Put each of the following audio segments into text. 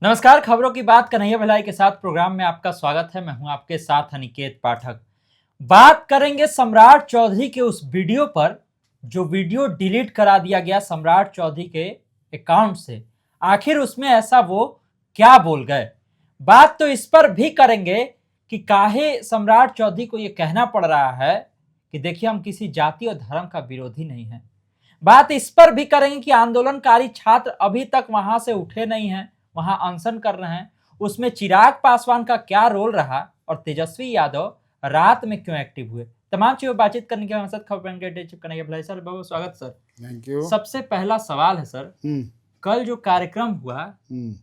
नमस्कार, खबरों की बात कन्हैया भिलाई के साथ प्रोग्राम में आपका स्वागत है। मैं हूं आपके साथ अनिकेत पाठक। बात करेंगे सम्राट चौधरी के उस वीडियो पर जो वीडियो डिलीट करा दिया गया सम्राट चौधरी के अकाउंट से। आखिर उसमें ऐसा वो क्या बोल गए। बात तो इस पर भी करेंगे कि काहे सम्राट चौधरी को ये कहना पड़ रहा है कि देखिए हम किसी जाति और धर्म का विरोधी नहीं है। बात इस पर भी करेंगे कि आंदोलनकारी छात्र अभी तक वहां से उठे नहीं हैं, वहां अनशन कर रहे हैं। उसमें चिराग पासवान का क्या रोल रहा और तेजस्वी यादव रात में क्यों एक्टिव हुए, तमाम चीजों बातचीत करने के हमारे साथ खबर सर। बहुत स्वागत सर। Thank you. सबसे पहला सवाल है सर, कल जो कार्यक्रम हुआ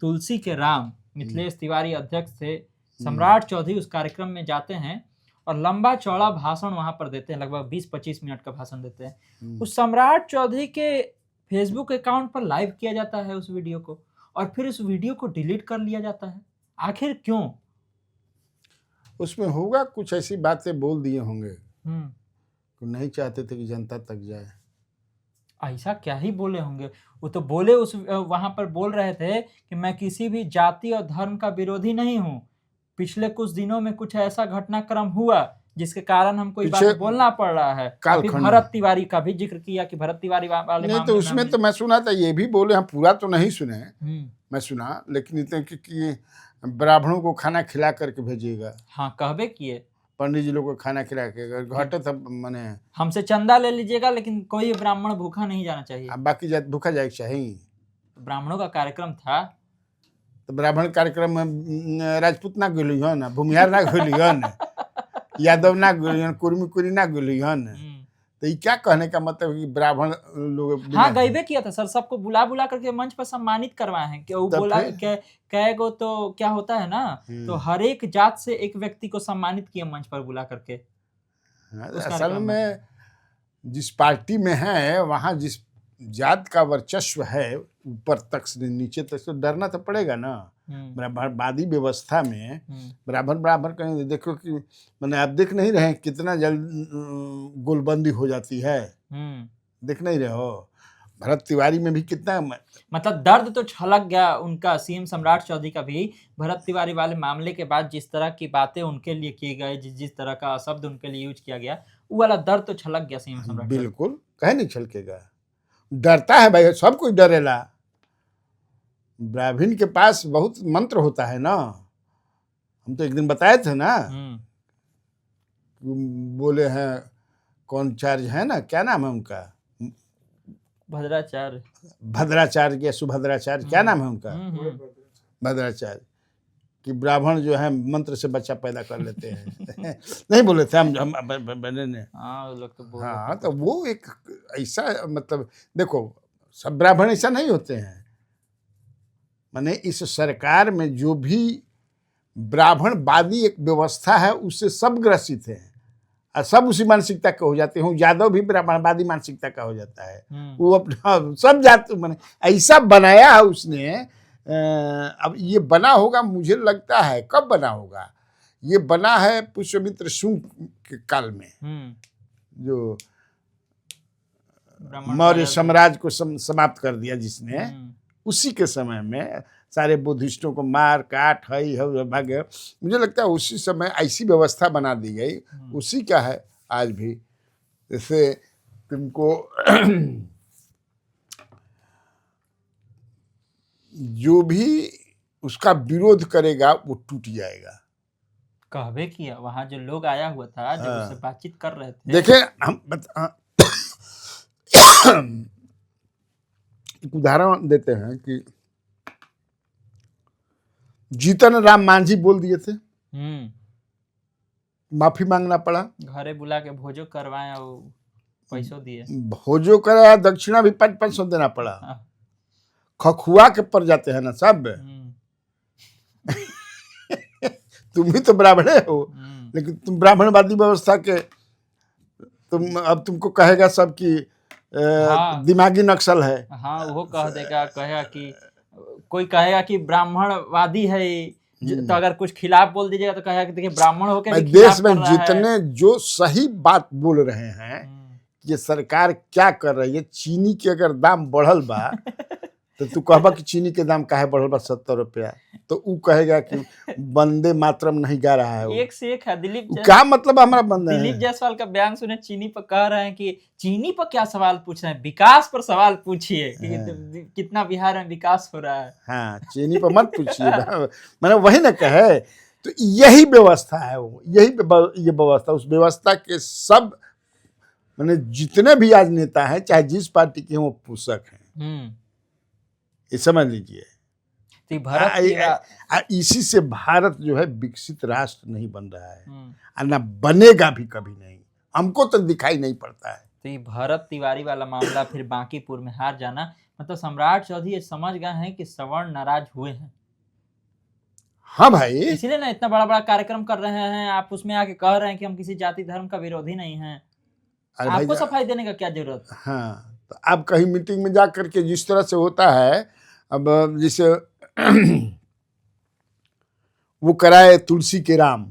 तुलसी के राम, मिथिलेश तिवारी अध्यक्ष थे, सम्राट चौधरी उस कार्यक्रम में जाते हैं और लंबा चौड़ा भाषण वहां पर देते हैं, लगभग 20-25 मिनट का भाषण देते हैं। उस सम्राट चौधरी के फेसबुक अकाउंट पर लाइव किया जाता है उस वीडियो को, और फिर उस वीडियो को डिलीट कर लिया जाता है। आखिर क्यों? उसमें होगा कुछ ऐसी बातें बोल दिए होंगे तो नहीं चाहते थे कि जनता तक जाए। ऐसा क्या ही बोले होंगे? वो तो बोले, उस वहां पर बोल रहे थे कि मैं किसी भी जाति और धर्म का विरोधी नहीं हूँ। पिछले कुछ दिनों में कुछ ऐसा घटनाक्रम हुआ जिसके कारण हमको ये बात बोलना पड़ रहा है। अभी भरत तिवारी का भी जिक्र किया कि भरत तिवारी वाले नहीं, तो उसमें तो मैं सुना था, ये भी बोले, हम पूरा तो नहीं सुने, मैं सुना लेकिन इतने कि ब्राह्मणों को खाना खिला करके भेजिएगा। हाँ, कहबे किए पंडित जी लोग को खाना खिला के घटे तब मैंने हमसे चंदा ले लीजिएगा, लेकिन कोई ब्राह्मण भूखा नहीं जाना चाहिए। बाकी जात भूखा जाए चाहिए। ब्राह्मणों का कार्यक्रम था तो ब्राह्मण कार्यक्रम में राजपूत ना गोली हन, भूमिहार ना गोली हन, यादव ना गोली हन, कुर्मी ना गोली हन। तो ये क्या कहने का मतलब कि ब्राह्मण लोग? हाँ, गईबे किया था सर, सबको बुला बुला करके मंच पर सम्मानित करवाए हैं। वो बोला कैगो तो क्या होता है ना, तो हर एक जात से एक व्यक्ति को सम्मानित किया मंच पर बुला करके। असल में जिस पार्टी में है वहाँ जिस जात का वर्चस्व है ऊपर तक से नीचे तक, तो डरना तो पड़ेगा ना। ब्राह्मणवादी व्यवस्था में ब्राह्मण कहीं देखो कि मैंने आप देख नहीं रहे कितना जल्द गोलबंदी हो जाती है, देख नहीं रहे हो? भरत तिवारी में भी कितना मतलब दर्द तो छलक गया उनका, सीएम सम्राट चौधरी का भी। भरत तिवारी वाले मामले के बाद जिस तरह की बातें उनके लिए की गई, जिस तरह का शब्द उनके लिए यूज किया गया, वो वाला दर्द तो छलक गया सीएम सम्राट। बिल्कुल, कहे नहीं छलकेगा, डरता है भाई, सब कुछ डरेला। ब्राह्मण के पास बहुत मंत्र होता है ना, हम तो एक दिन बताए थे ना, बोले हैं कौन चार्ज है ना, क्या नाम है उनका, भद्राचार्य या सुभद्राचार्य, क्या नाम है उनका, भद्राचार्य, कि ब्राह्मण जो है मंत्र से बच्चा पैदा कर लेते हैं। नहीं बोले थे हम बने ने। हाँ, तो वो एक ऐसा मतलब देखो, सब ब्राह्मण ऐसा नहीं होते हैं। माने इस सरकार में जो भी ब्राह्मणवादी एक व्यवस्था है उससे सब ग्रसित है और सब उसी मानसिकता का हो जाते हैं। यादव भी ब्राह्मणवादी मानसिकता का हो जाता है। वो अपना सब जात माने ऐसा बनाया है उसने। अब ये बना होगा, मुझे लगता है कब बना होगा, ये बना है पुष्यमित्र शुंग के काल में, जो मौर्य साम्राज्य को समाप्त कर दिया जिसने, उसी के समय में सारे बुद्धिस्टों को मार काट भाग्य। मुझे लगता है उसी समय ऐसी व्यवस्था बना दी गई, उसी का है आज भी। जैसे तुमको जो भी उसका विरोध करेगा वो टूट जाएगा। कहबे किया वहां जो लोग आया हुआ था, जब उससे बातचीत कर रहे थे। देखिए हम एक उदाहरण देते हैं कि जीतन राम मांझी बोल दिए थे, माफी मांगना पड़ा, घरे बुला के भोजो करवाए और पैसों दिए, भोजो कराया, दक्षिणा भी 500 देना पड़ा। खखुआ के पड़ जाते हैं ना सब। तुम भी तो ब्राह्मण हो, लेकिन तुम ब्राह्मणवादी व्यवस्था के, अब तुमको कहेगा सब कि दिमागी नक्सल है। हाँ, वो कह देगा, कहेगा कि कोई कहेगा कि ब्राह्मणवादी है, तो अगर कुछ खिलाफ बोल दीजिएगा तो कहेगा कि देखिए ब्राह्मण होकर देश में जितने जो सही बात बोल रहे हैं, ये सरकार क्या कर रही है, चीनी के अगर दाम बढ़ल बा तो तू कहबा कि चीनी के दाम काहे बढ़ल बा 70 रुपया, तो ऊ कहेगा कि वंदे मातरम नहीं गा रहा है वो। एक से एक है। क्या मतलब हमारा बंदा दिलीप है? जायसवाल का बयान सुने, चीनी पर कह रहे हैं कि चीनी पर क्या सवाल पूछ रहे हैं, विकास पर सवाल पूछिए कि कितना बिहार में विकास हो रहा है। हाँ, चीनी पर मत पूछिए। मैंने वही ना कहे, तो यही व्यवस्था है वो, ये व्यवस्था, उस व्यवस्था के सब मैंने जितने भी आज नेता हैं, चाहे जिस पार्टी के हैं, वो पूषक हैं। ये समझ लीजिए। तो भारत इसी से भारत जो है विकसित राष्ट्र नहीं बन रहा है, और ना बनेगा भी कभी नहीं, हमको तो दिखाई नहीं पड़ता है। तो ये भरत तिवारी वाला मामला, फिर बांकीपुर में हार जाना, मतलब सम्राट चौधरी ये समझ गए हैं कि सवर्ण नाराज हुए हैं। हाँ भाई, इसीलिए ना इतना बड़ा बड़ा कार्यक्रम कर रहे हैं। आप उसमें आके कह रहे हैं कि हम किसी जाति धर्म का विरोधी नहीं हैं। आपको सफाई देने का क्या जरूरत? हाँ, तो आप कहीं मीटिंग में जा करके जिस तरह से होता है, अब जैसे वो कराए तुलसी के राम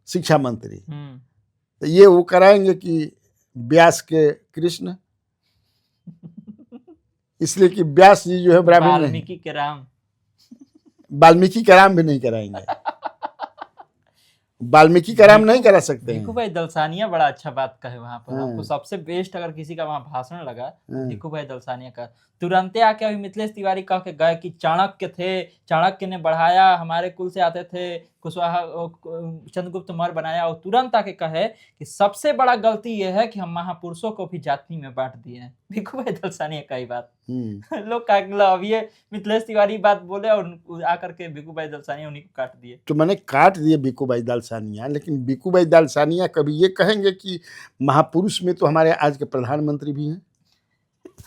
शिक्षा मंत्री, तो ये वो कराएंगे कि व्यास के कृष्ण, इसलिए कि व्यास जी जो है ब्राह्मण नहीं। वाल्मीकि के राम, वाल्मीकि का राम भी नहीं कराएंगे। वाल्मीकि का राम नहीं करा सकते हैं। भिखू भाई दलसानिया बड़ा अच्छा बात कहे वहां पर। हमको सबसे बेस्ट अगर किसी का वहां भाषण लगा भिखू भाई दलसानिया का, तुरंते आके अभी मिथिलेश तिवारी कह के गए कि चाणक्य थे, चाणक्य ने बढ़ाया, हमारे कुल से आते थे, कुशवाहा चंद्रगुप्त मौर्य बनाया, और तुरंत आके कहे कि सबसे बड़ा गलती यह है कि हम महापुरुषों को भी जाति में बांट दिए हैं। भिखू भाई दलसानिया का ही बात लोग का, अब ये मिथिलेश तिवारी बात बोले और आकर के भिखू भाई दलसानिया उन्हीं को काट दिए। तो मैंने काट दिए भिखू भाई दलसानिया, लेकिन भिखू भाई दलसानिया कभी ये कहेंगे कि महापुरुष में तो हमारे आज के प्रधानमंत्री भी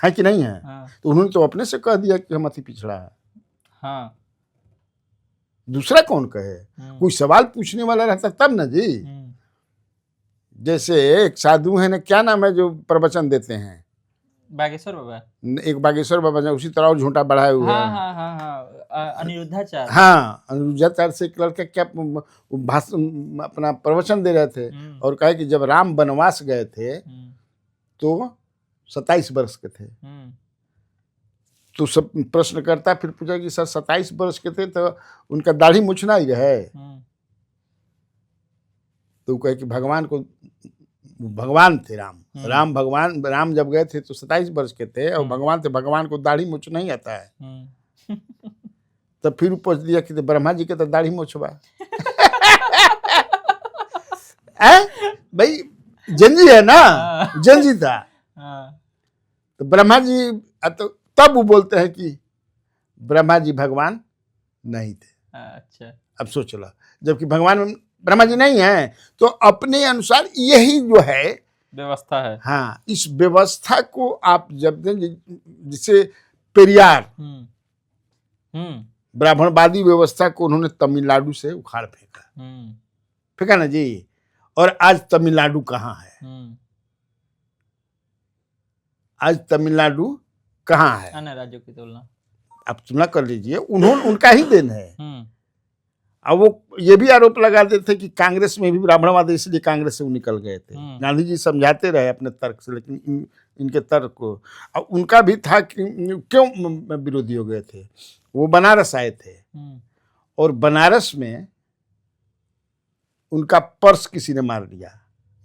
हैं कि नहीं है? हाँ। तो उन्होंने तो अपने से कह दिया कि हम अति पिछड़ा है। हाँ, दूसरा कौन कहे? कोई सवाल पूछने वाला रहता तब ना जी। जैसे एक साधु है ना, क्या नाम है जो प्रवचन देते हैं, बागेश्वर बाबा, एक बागेश्वर बाबा ने उसी तरह और झूठा बढ़ाए हुए हैं। हाँ, अनिरुद्धाचार्य। हाँ, अनिरुद्धाचार्य से एक लड़के क्या भाषण अपना प्रवचन दे रहे थे, और कहे कि जब राम वनवास गए थे तो 27 वर्ष के थे। तो सब प्रश्न करता, फिर पूछा कि सर 27 वर्ष के थे तो उनका दाढ़ी मूछ नहीं रहे? तो कहे कि भगवान थे राम भगवान, राम जब गए थे तो 27 वर्ष के थे, और भगवान थे, भगवान को दाढ़ी मूछ नहीं आता है। तो फिर पूछ दिया कि ब्रह्मा जी के तो दाढ़ी मूछवा। भाई जंजी है ना, जंजी था। तो ब्रह्मा जी, तो तब वो बोलते हैं कि ब्रह्मा जी भगवान नहीं थे। अच्छा, अब सोच लो, जबकि भगवान ब्रह्मा जी नहीं है, तो अपने अनुसार यही जो है व्यवस्था है। हाँ, इस व्यवस्था को आप जब जिसे पेरियार ब्राह्मणवादी व्यवस्था को उन्होंने तमिलनाडु से उखाड़ फेंका ना जी। और आज तमिलनाडु कहाँ है? आज तमिलनाडु कहाँ है? अन्य राज्यों की तुलना आप तुलना कर लीजिए, उनका ही देन है। अब वो ये भी आरोप लगाते थे कि कांग्रेस में भी ब्राह्मणवाद, इसलिए कांग्रेस से वो निकल गए थे। गांधी जी समझाते रहे अपने तर्क से, लेकिन इनके तर्क को, अब उनका भी था कि क्यों विरोधी हो गए थे। वो बनारस आए थे, और बनारस में उनका पर्स किसी ने मार दिया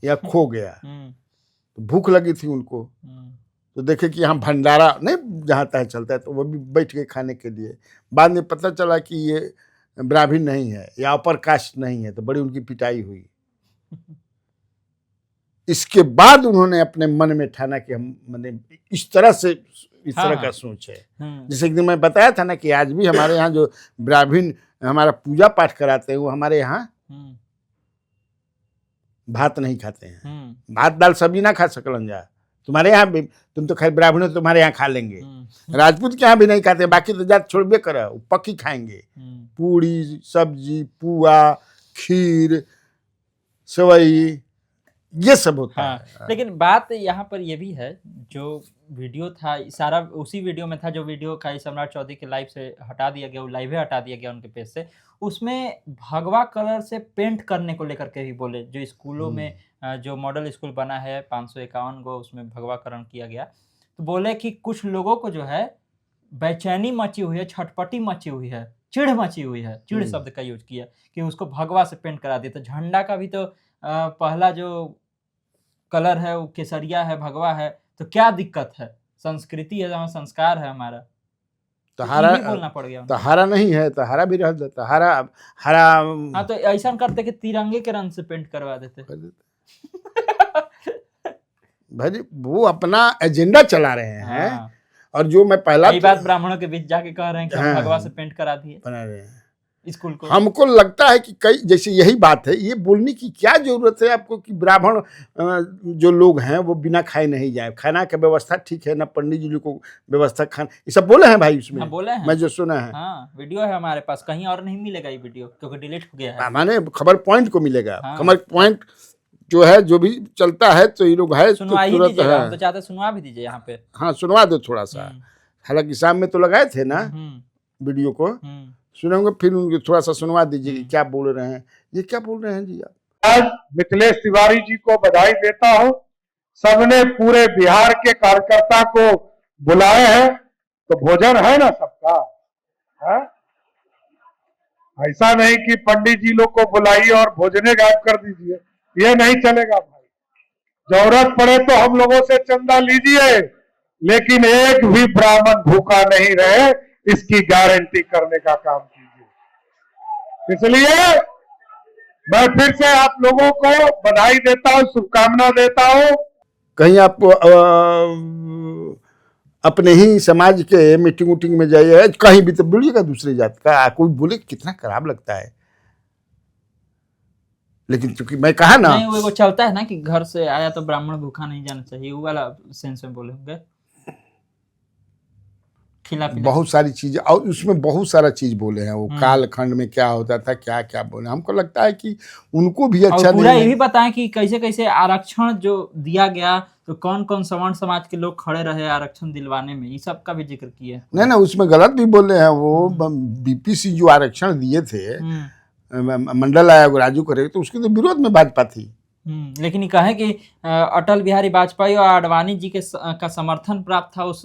या खो गया, तो भूख लगी थी उनको, तो देखे कि यहाँ भंडारा नहीं जहाँ तहाँ चलता है, तो वो भी बैठ गए खाने के लिए। बाद में पता चला कि ये ब्राह्मण नहीं है या अपर कास्ट नहीं है, तो बड़ी उनकी पिटाई हुई। इसके बाद उन्होंने अपने मन में ठाना कि हम मैंने इस तरह का सोच है। जैसे एक दिन मैं बताया था ना कि आज भी हमारे यहाँ जो ब्राह्मण हमारा पूजा पाठ कराते हैं, वो हमारे यहाँ भात नहीं खाते हैं। भात दाल सब्जी ना खा सकलन जा, तुम्हारे यहाँ भी, तुम तो खैर ब्राह्मण हो, तुम्हारे यहाँ खा लेंगे। राजपूत के यहाँ भी नहीं खाते, बाकी तो जात छोड़बे करे, वो पक्की खाएंगे। पूड़ी सब्जी, पुआ, खीर, सेवई, ये सब होता है। लेकिन बात यहाँ पर ये भी है, जो वीडियो था सारा उसी वीडियो में था, जो वीडियो का सम्राट चौधरी के लाइव से हटा दिया गया, वो लाइव हटा दिया गया उनके पेज से। उसमें भगवा कलर से पेंट करने को लेकर के भी बोले, जो स्कूलों में जो मॉडल स्कूल बना है 551 को, उसमें भगवाकरण किया गया। तो बोले कि कुछ लोगों को जो है बेचैनी मची हुई है, छटपटी मची हुई है, चिढ़ मची हुई है, चिढ़ शब्द का यूज किया कि उसको भगवा से पेंट करा दिया। तो झंडा का भी तो पहला जो कलर है वो केसरिया है, भगवा है, तो क्या दिक्कत है? संस्कृति है, संस्कार है हमारा, तो हरा बोलना पड़ गया। तो हरा नहीं है तो हरा भी रह जाता, हरा हरा। हाँ तो ऐसा करते कि तिरंगे के रंग से पेंट करवा देते। भाई वो अपना एजेंडा चला रहे हैं। हाँ। और जो मैं पहला बात ब्राह्मणों के बीच जाके कह रहे हैं कि हम भगवा से पेंट करा दिए बना रहे हैं स्कूल को। हमको लगता है कि कई जैसे यही बात है, ये बोलने की क्या जरूरत है आपको कि ब्राह्मण जो लोग हैं वो बिना खाए नहीं जाए, खाना की व्यवस्था ठीक है ना, पंडित जी को व्यवस्था खाना, ये सब बोले हैं भाई उसमें। हाँ, बोले हैं। मैं जो सुना है, हाँ, वीडियो है हमारे पास, कहीं और नहीं मिलेगा ये वीडियो क्योंकि डिलीट हो गया है। माने खबर पॉइंट को मिलेगा। हाँ। खबर पॉइंट जो है जो भी चलता है तो ये लोग है तो तुरंत है। हम तो चाहते सुनवा भी दीजिए यहाँ पे। हाँ सुनवा दो थोड़ा सा, हालांकि शाम में तो लगाए थे ना वीडियो को, सुनेंगे फिर उनको थोड़ा सा सुनवा दीजिए कि क्या बोल रहे हैं, ये क्या बोल रहे हैं जी आप। आज मिथिलेश तिवारी जी को बधाई देता हूं। सबने पूरे बिहार के कार्यकर्ता को बुलाए हैं, तो भोजन है ना सबका, है? ऐसा नहीं कि पंडित जी लोग को बुलाइए और भोजने गायब कर दीजिए, ये नहीं चलेगा भाई। जरूरत पड़े तो हम लोगों से चंदा लीजिए, लेकिन एक भी ब्राह्मण भूखा नहीं रहे इसकी गारंटी करने का काम कीजिए। इसलिए मैं फिर से आप लोगों को बधाई देता हूं, शुभकामना देता हूं। कहीं आप अपने ही समाज के मीटिंग उटिंग में जाइए, कहीं भी तो बोलिएगा दूसरे जात का, कोई बोले कितना खराब लगता है। लेकिन चूंकि मैं कहा ना, नहीं वो चलता है ना कि घर से आया तो ब्राह्मण भूखा नहीं जाना चाहिए, वो वाला सेंस में बोले होंगे। बहुत सारी चीजें, और उसमें बहुत सारा चीज बोले हैं। वो कालखंड में क्या होता था, क्या क्या बोले, हमको लगता है कि उनको भी अच्छा पूरा ये भी बताएं कि कैसे कैसे आरक्षण जो दिया गया, तो कौन कौन सवर्ण समाज के लोग खड़े रहे आरक्षण दिलवाने में, ये सब का भी जिक्र किया। नहीं ना, उसमें गलत भी बोले हैं। वो बीपीसी जो आरक्षण दिए थे मंडल आयोग राजू करे, तो उसके तो विरोध में भाजपा थी। लेकिन ये कहे कि अटल बिहारी वाजपेयी और आडवाणी जी के का समर्थन प्राप्त था उस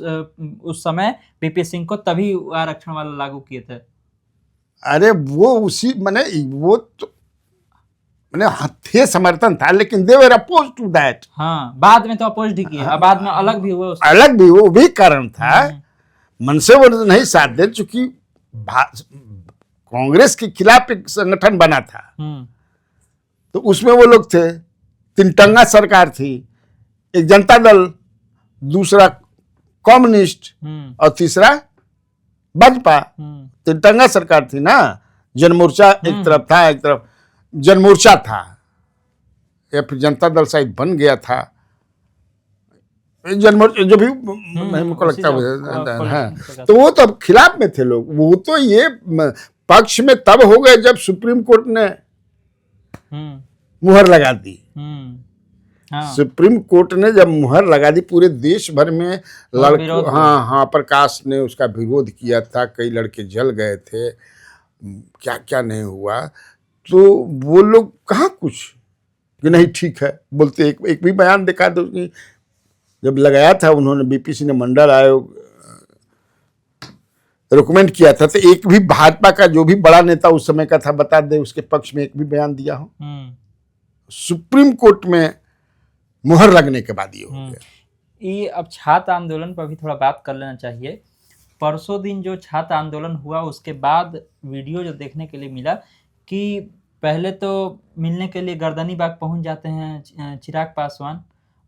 समय पीपी सिंह को, तभी आरक्षण वाला लागू किए थे। अरे वो उसी माने वो तो थे, समर्थन था, लेकिन दे वर अपोज टू दैट। हाँ, बाद में तो अपोज ही किया, बाद में अलग भी हुआ, अलग भी वो भी कारण था। मन से वो नहीं साथ दे, चूंकि कांग्रेस के खिलाफ एक संगठन बना था, तो उसमें वो लोग थे। तिनटंगा सरकार थी, एक जनता दल, दूसरा कम्युनिस्ट और तीसरा भाजपा। तिनटंगा सरकार थी ना। जनमोर्चा एक तरफ था, एक तरफ जनमोर्चा था, या फिर जनता दल शायद बन गया था। जनमोर्चा जो भी हमको लगता है, तो वो तो खिलाफ में थे लोग। वो तो ये पक्ष में तब हो गए जब सुप्रीम कोर्ट ने मुहर लगा दी। हाँ। सुप्रीम कोर्ट ने जब मुहर लगा दी, पूरे देश भर में लड़कों, हाँ, प्रकाश ने उसका विरोध किया था, कई लड़के जल गए थे, क्या क्या नहीं हुआ। तो वो लोग कहाँ कुछ कि नहीं ठीक है बोलते। एक भी बयान दिखा दो कि जब लगाया था उन्होंने, बीपीसी ने मंडल आयोग रिकमेंड किया था, तो एक भी भाजपा का जो भी बड़ा नेता उस समय का था बता दे उसके पक्ष में एक भी बयान दिया हो। सुप्रीम कोर्ट में मुहर लगने के बाद ये हो गया। ये अब छात्र आंदोलन पर भी थोड़ा बात कर लेना चाहिए। परसों दिन जो छात्र आंदोलन हुआ, उसके बाद वीडियो जो देखने के लिए मिला कि पहले तो मिलने के लिए गर्दनीबाग पहुंच जाते हैं चिराग पासवान,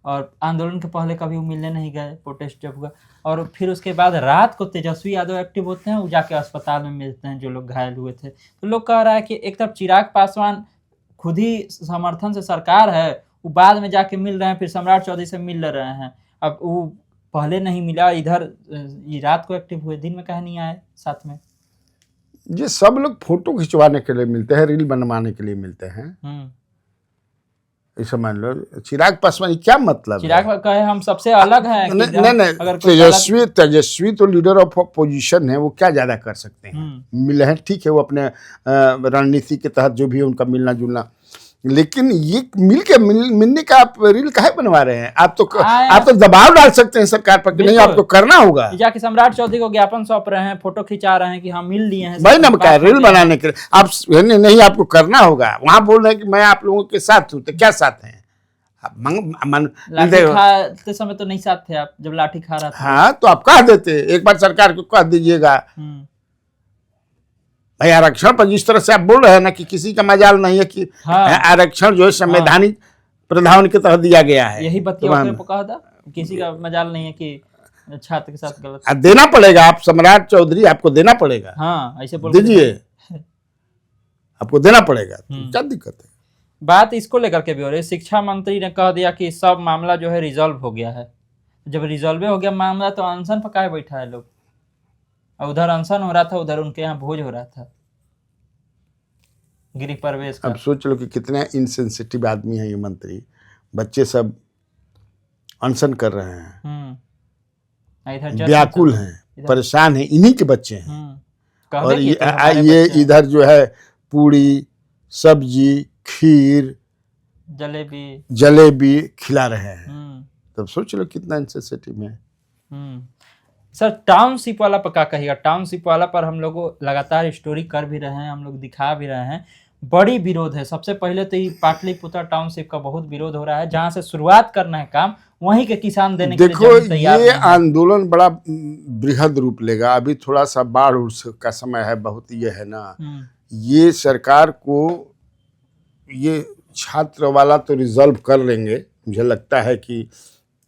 और आंदोलन के पहले कभी वो मिलने नहीं गए, प्रोटेस्ट जब हुआ। और फिर उसके बाद रात को तेजस्वी यादव एक्टिव होते हैं, वो जाके अस्पताल में मिलते हैं जो लोग घायल हुए थे। तो लोग कह रहा है कि एक तरफ चिराग पासवान खुद ही समर्थन से सरकार है, वो बाद में जाके मिल रहे हैं, फिर सम्राट चौधरी से मिल रहे हैं। अब वो पहले नहीं मिला, इधर ये रात को एक्टिव हुए, दिन में कहीं नहीं आए साथ में। ये सब लोग फोटो खिंचवाने के लिए मिलते हैं, रील बनवाने के लिए मिलते हैं। ऐसा मान लो चिराग पासवान, क्या मतलब? चिराग कहे हम सबसे अलग हैं। नहीं, तेजस्वी तो लीडर ऑफ अपोजिशन है, वो क्या ज्यादा कर सकते हैं? मिले हैं, ठीक है, वो अपने रणनीति के तहत जो भी उनका मिलना जुलना, लेकिन ये मिलने का आप रील काहे बनवा रहे हैं? आप आए- तो दबाव डाल सकते हैं सरकार पर कि नहीं बिल्कुल। आपको करना होगा। जाके सम्राट चौधरी को ज्ञापन सौंप रहे हैं, फोटो खिंचा रहे हैं कि हम मिल लिए हैं, भाई ना बात क्या हो रील गया। बनाने के लिए आप नहीं आपको करना होगा। वहां बोल रहे हैं कि मैं आप लोगों के साथ हूं, तो क्या साथ हैं आप? लाठी खाते समय तो नहीं साथ थे आप, जब लाठी खा रहा था। हाँ तो आप कह देते, एक बार सरकार को कह दीजिएगा भाई आरक्षण पर जिस तरह से आप बोल रहे हैं ना कि किसी का मजाल नहीं है कि हाँ। आरक्षण जो है संवैधानिक प्रावधान के तहत दिया गया है। यही तो बतिया कहा था, किसी का मजाल नहीं है कि छात्र के साथ गलत। देना पड़ेगा, आप सम्राट चौधरी आपको देना पड़ेगा। हाँ ऐसे बोल दीजिए, आपको देना पड़ेगा, क्या दिक्कत है? बात इसको लेकर के भी हो रही है। शिक्षा मंत्री ने कह दिया कि सब मामला जो है रिजॉल्व हो गया है। जब रिजॉल्व हो गया मामला तो अनशन पर काहे बैठा है लोग? और उधर अनशन हो रहा था, उधर उनके यहाँ भोज हो रहा था गृह प्रवेश का। अब सोच लो कि कितना इनसेंसिटिव आदमी है ये मंत्री। बच्चे सब अनशन कर रहे हैं, इधर व्याकुल हैं, परेशान हैं, इन्हीं के बच्चे हैं। और ये इधर जो है पूरी सब्जी खीर जलेबी खिला रहे हैं। तब सोच लो कितना इनसेंसिटिव है। सर टाउनशिप वाला पर क्या कहिएगा? टाउनशिप वाला पर हम लोग लगातार स्टोरी कर भी रहे हैं, हम लोग दिखा भी रहे हैं, बड़ी विरोध है। सबसे पहले तो ये पाटलिपुत्र टाउनशिप का बहुत विरोध हो रहा है। जहां से शुरुआत करना है काम, वहीं के किसान देने के लिए जमीन तैयार ये आंदोलन बड़ा बृहद रूप लेगा। अभी थोड़ा सा बाढ़ का समय है, बहुत ये है ना, ये सरकार को ये छात्र वाला तो रिजॉल्व कर लेंगे। मुझे लगता है कि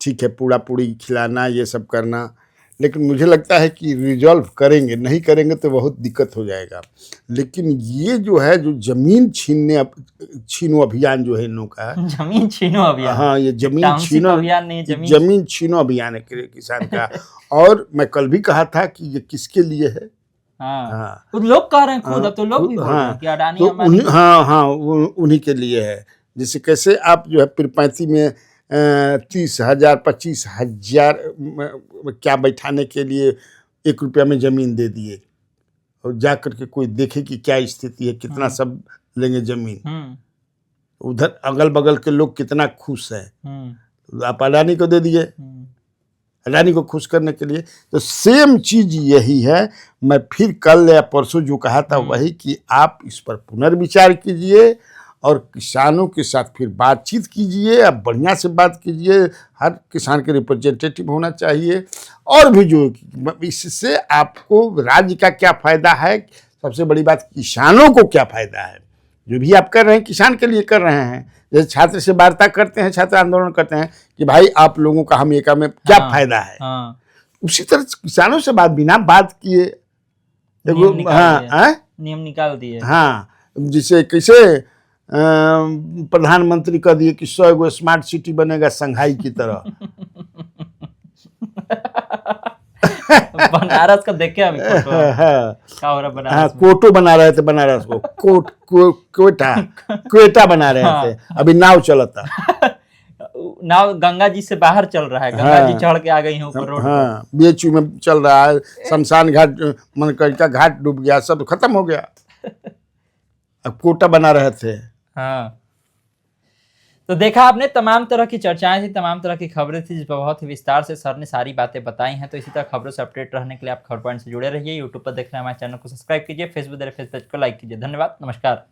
ठीक है, पूरा पूरी खिलाना ये सब करना, लेकिन मुझे लगता है कि रिजॉल्व करेंगे। नहीं करेंगे तो बहुत दिक्कत हो जाएगा। लेकिन ये जो है, जो जमीन छीनो अभियान जो है इन लोगों का, जमीन छीनो अभियान, हाँ ये जमीन छीनो अभियान नहीं, जमीन छीनो अभियान है किसान का। और मैं कल भी कहा था कि ये किसके लिए है। हाँ। तो लोग कह रहे हैं खुद, अब तो लोग भी बोल रहे हैं कि अडानी अंबानी, उन्हीं के लिए है। जैसे कैसे आप जो है पिरपैंती में 30,000 25,000 क्या बैठाने के लिए 1 रुपया में जमीन दे दिए, और जा करके कोई देखे कि क्या स्थिति है, कितना सब लेंगे जमीन। उधर अगल बगल के लोग कितना खुश है, आप अडानी को दे दिए, अडानी को खुश करने के लिए। तो सेम चीज यही है। मैं फिर कल या परसों जो कहा था वही, कि आप इस पर पुनर्विचार कीजिए और किसानों के साथ फिर बातचीत कीजिए। आप बढ़िया से बात कीजिए, हर किसान के रिप्रेजेंटेटिव होना चाहिए। और भी जो इससे आपको राज्य का क्या फ़ायदा है, सबसे बड़ी बात किसानों को क्या फ़ायदा है। जो भी आप कर रहे हैं किसान के लिए कर रहे हैं। जैसे छात्र से वार्ता करते हैं, छात्र आंदोलन करते हैं कि भाई आप लोगों का हम एक में क्या फ़ायदा है, उसी तरह किसानों से बिना बात किए नियम निकाल दिए। हाँ, जिसे कैसे प्रधानमंत्री कह दिए कि 100 गो स्मार्ट सिटी बनेगा संघाई की तरह। बनारस का देखे अभी फोटो क्या हो रहा बनारस। हाँ, कोटो बना रहे थे बनारस को, क्वेटा बना रहे थे। अभी नाव चलता, नाव गंगा जी से बाहर चल रहा है। गंगा जी चढ़ के आ गई हैं ऊपर रोड। हाँ, बीएचयू में चल रहा है। शमशान घाट, मनकरिका घाट डूब गया, सब खत्म हो गया। अब कोटा बना रहे थे। हाँ, तो देखा आपने, तमाम तरह की चर्चाएं थी, तमाम तरह की खबरें थी, जिस पर बहुत ही विस्तार से सर ने सारी बातें बताई हैं। तो इसी तरह खबरों से अपडेट रहने के लिए आप खबर पॉइंट से जुड़े रहिए। यूट्यूब पर देख रहे हैं हमारे चैनल को सब्सक्राइब कीजिए, फेसबुक पेज को लाइक कीजिए। धन्यवाद, नमस्कार।